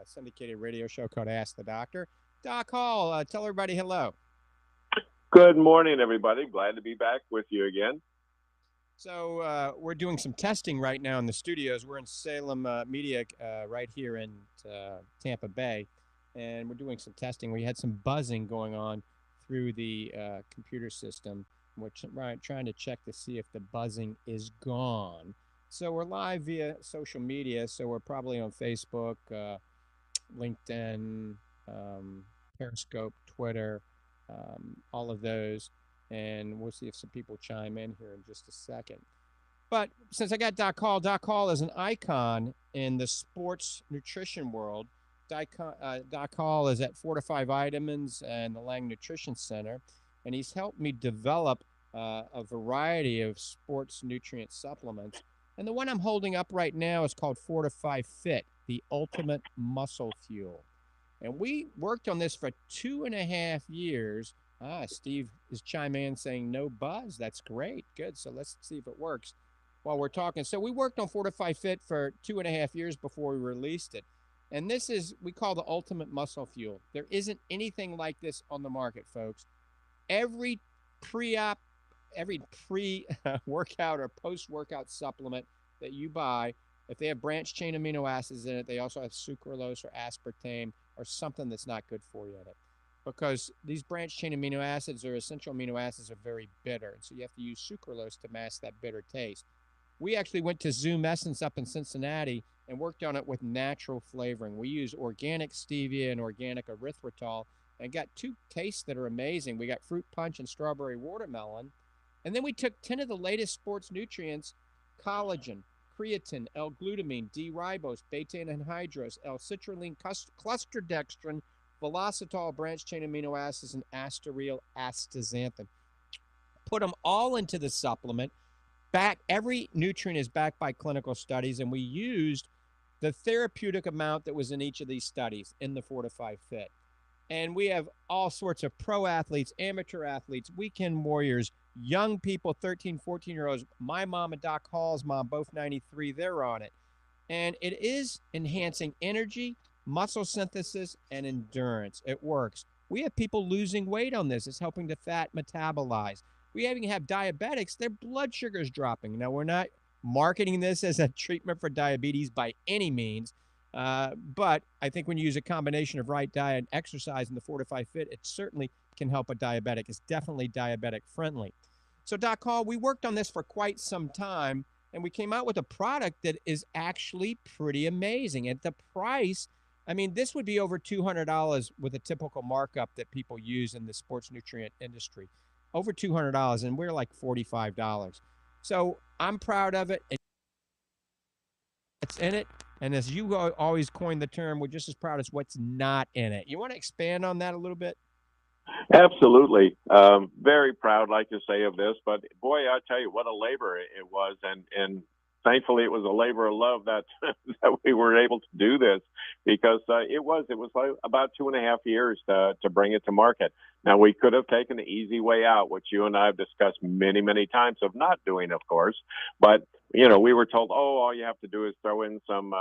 syndicated radio show called Ask the Doctor. Doc Hall, tell everybody hello. Good morning, everybody. Glad to be back with you again. So we're doing some testing right now in the studios. We're in Salem Media right here in Tampa Bay, and we're doing some testing. We had some buzzing going on through the computer system, which we're trying to check to see if the buzzing is gone. So we're live via social media. So we're probably on Facebook, LinkedIn, Periscope, Twitter, all of those. And we'll see if some people chime in here in just a second. But since I got Doc Hall is an icon in the sports nutrition world. Doc Hall is at Fortifeye Vitamins and the Lange Nutrition Center, and he's helped me develop a variety of sports nutrient supplements. And the one I'm holding up right now is called Fortifeye Fit, the ultimate muscle fuel. And we worked on this for 2.5 years. Steve is chiming in saying no buzz. That's great. Good. So let's see if it works while we're talking. So we worked on Fortifeye Fit for 2.5 years before we released it. And this is, we call the ultimate muscle fuel. There isn't anything like this on the market, folks. Every pre-workout or post-workout supplement that you buy, if they have branched chain amino acids in it, they also have sucralose or aspartame or something that's not good for you in it. Because these branched chain amino acids or essential amino acids are very bitter. And so you have to use sucralose to mask that bitter taste. We actually went to Zoom Essence up in Cincinnati and worked on it with natural flavoring. We use organic stevia and organic erythritol and got two tastes that are amazing. We got fruit punch and strawberry watermelon. And then we took 10 of the latest sports nutrients, collagen, creatine, L-glutamine, D-ribose, beta anhydrous, L-citrulline, cluster dextrin, velocitol, branched chain amino acids, and astaryl astaxanthin. Put them all into the supplement. Every nutrient is backed by clinical studies, and we used the therapeutic amount that was in each of these studies in the Fortifeye Fit. And we have all sorts of pro athletes, amateur athletes, weekend warriors, young people, 13, 14-year-olds. My mom and Doc Hall's mom, both 93, they're on it. And it is enhancing energy, muscle synthesis, and endurance. It works. We have people losing weight on this. It's helping the fat metabolize. We even have diabetics, their blood sugar is dropping. Now, we're not marketing this as a treatment for diabetes by any means, but I think when you use a combination of right diet and exercise in the Fortifeye Fit, it certainly can help a diabetic. It's definitely diabetic friendly. So, Doc Hall, we worked on this for quite some time, and we came out with a product that is actually pretty amazing. At the price, I mean, this would be over $200 with a typical markup that people use in the sports nutrient industry. Over $200, and we're like $45. So I'm proud of it. It's in it. And as you always coin the term, we're just as proud as what's not in it. You want to expand on that a little bit? Absolutely. Very proud, like you say, of this. But boy, I tell you, what a labor it was. And thankfully, it was a labor of love that that we were able to do this, because it was like about 2.5 years to bring it to market. Now, we could have taken the easy way out, which you and I have discussed many, many times, of not doing, of course. But, you know, we were told, oh, all you have to do is throw in some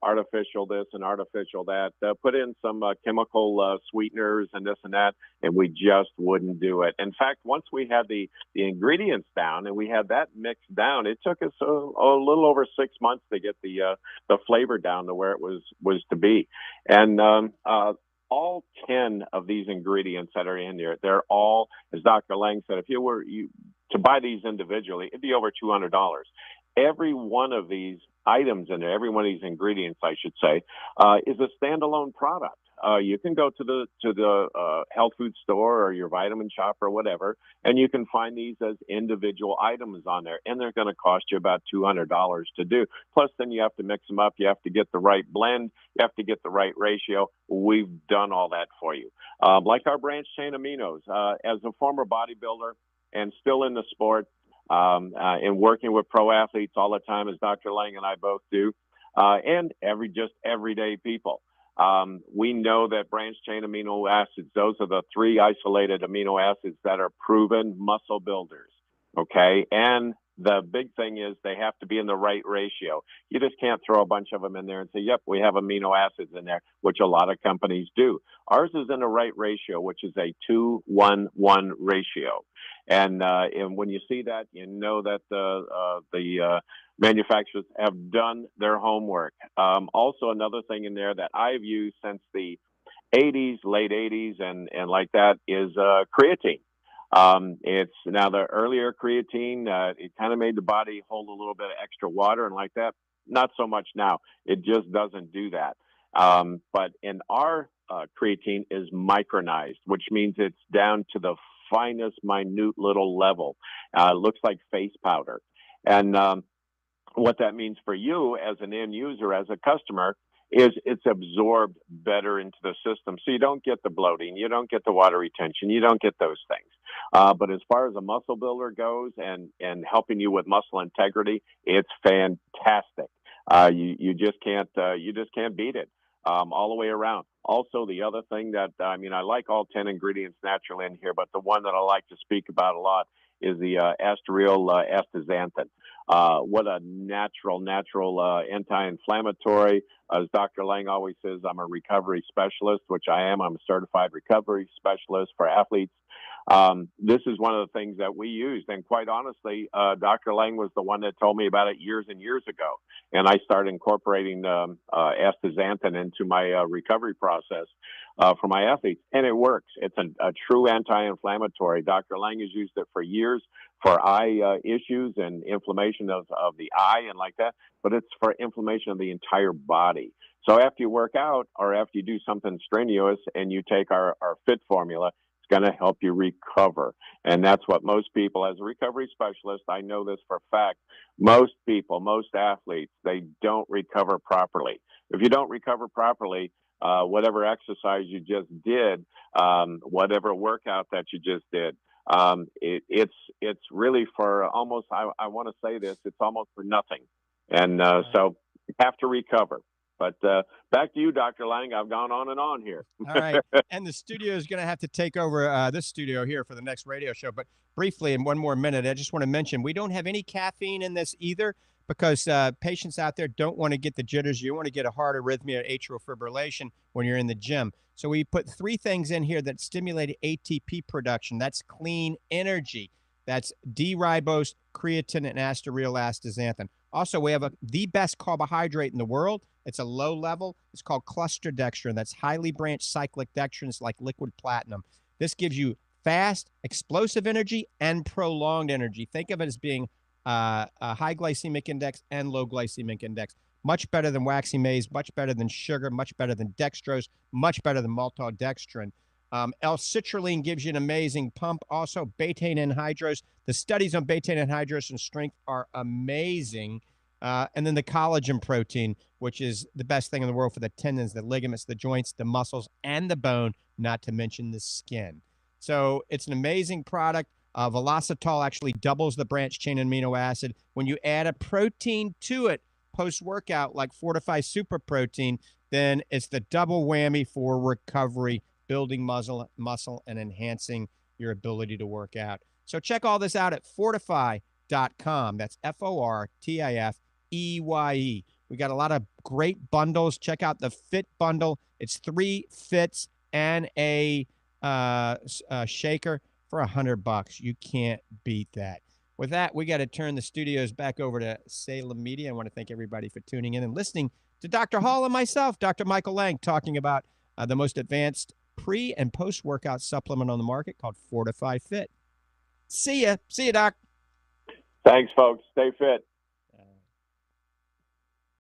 artificial this and artificial that, put in some chemical sweeteners and this and that, and we just wouldn't do it. In fact, once we had the ingredients down and we had that mixed down, it took us a little over 6 months to get the flavor down to where it was to be. And all 10 of these ingredients that are in here, they're all, as Dr. Lange said, if you were to buy these individually, it'd be over $200. Every one of these items in there, every one of these ingredients, I should say, is a standalone product. You can go to the health food store or your vitamin shop or whatever, and you can find these as individual items on there, and they're going to cost you about $200 to do. Plus, then you have to mix them up. You have to get the right blend. You have to get the right ratio. We've done all that for you. Like our branched chain aminos, as a former bodybuilder and still in the sport, and working with pro athletes all the time, as Dr. Lange and I both do, and everyday people. We know that branched chain amino acids, those are the 3 isolated amino acids that are proven muscle builders. Okay. And The big thing is they have to be in the right ratio. You just can't throw a bunch of them in there and say, yep, we have amino acids in there, which a lot of companies do. Ours is in the right ratio, which is a 2-1-1 ratio. And when you see that, you know that the manufacturers have done their homework. Also, another thing in there that I've used since the 80s, late 80s, and like that is creatine. It's now the earlier creatine, it kind of made the body hold a little bit of extra water and like that. Not so much now. It just doesn't do that. But in our creatine is micronized, which means it's down to the finest, minute little level. Looks like face powder. And what that means for you as an end user, as a customer, is it's absorbed better into the system. So you don't get the bloating, you don't get the water retention, you don't get those things. But as far as a muscle builder goes and helping you with muscle integrity, it's fantastic. You just can't beat it all the way around. Also, the other thing that I like all 10 ingredients naturally in here, but the one that I like to speak about a lot is the Astaryl astaxanthin. What a natural anti-inflammatory. As Dr. Lange always says, I'm a recovery specialist, which I am. I'm a certified recovery specialist for athletes. This is one of the things that we used. And quite honestly, Dr. Lange was the one that told me about it years and years ago. And I started incorporating astaxanthin into my recovery process for my athletes. And it works. It's a true anti-inflammatory. Dr. Lange has used it for years for eye issues and inflammation of the eye and like that. But it's for inflammation of the entire body. So after you work out or after you do something strenuous and you take our Fit formula, it's going to help you recover. And that's what most people, as a recovery specialist, I know this for a fact, most people, most athletes, they don't recover properly. If you don't recover properly, whatever exercise you just did, whatever workout that you just did, it's really for almost, I want to say this, it's almost for nothing. And so you have to recover. But back to you, Dr. Lange. I've gone on and on here. All right. And the studio is going to have to take over this studio here for the next radio show. But briefly, in one more minute, I just want to mention we don't have any caffeine in this either because patients out there don't want to get the jitters. You want to get a heart arrhythmia, atrial fibrillation when you're in the gym. So we put 3 things in here that stimulate ATP production. That's clean energy. That's D-ribose, creatine, and Astaryl astaxanthin. Also, we have the best carbohydrate in the world. It's a low level. It's called cluster dextrin. That's highly branched cyclic dextrins like liquid platinum. This gives you fast, explosive energy and prolonged energy. Think of it as being a high glycemic index and low glycemic index. Much better than waxy maize, much better than sugar, much better than dextrose, much better than maltodextrin. L-citrulline gives you an amazing pump. Also, betaine anhydrous. The studies on betaine anhydrous and strength are amazing. And then the collagen protein, which is the best thing in the world for the tendons, the ligaments, the joints, the muscles, and the bone, not to mention the skin. So it's an amazing product. Velocitol actually doubles the branch chain amino acid. When you add a protein to it post-workout, like Fortifeye Super Protein, then it's the double whammy for recovery, building muscle, and enhancing your ability to work out. So check all this out at fortifeye.com. That's FORTIFEYE. We got a lot of great bundles. Check out the Fit bundle. It's 3 fits and a shaker for $100. You can't beat that. With that, we got to turn the studios back over to Salem Media. I want to thank everybody for tuning in and listening to Dr. Hall and myself, Dr. Michael Lange, talking about the most advanced pre- and post-workout supplement on the market called Fortifeye Fit. See ya. See ya, Doc. Thanks, folks. Stay fit.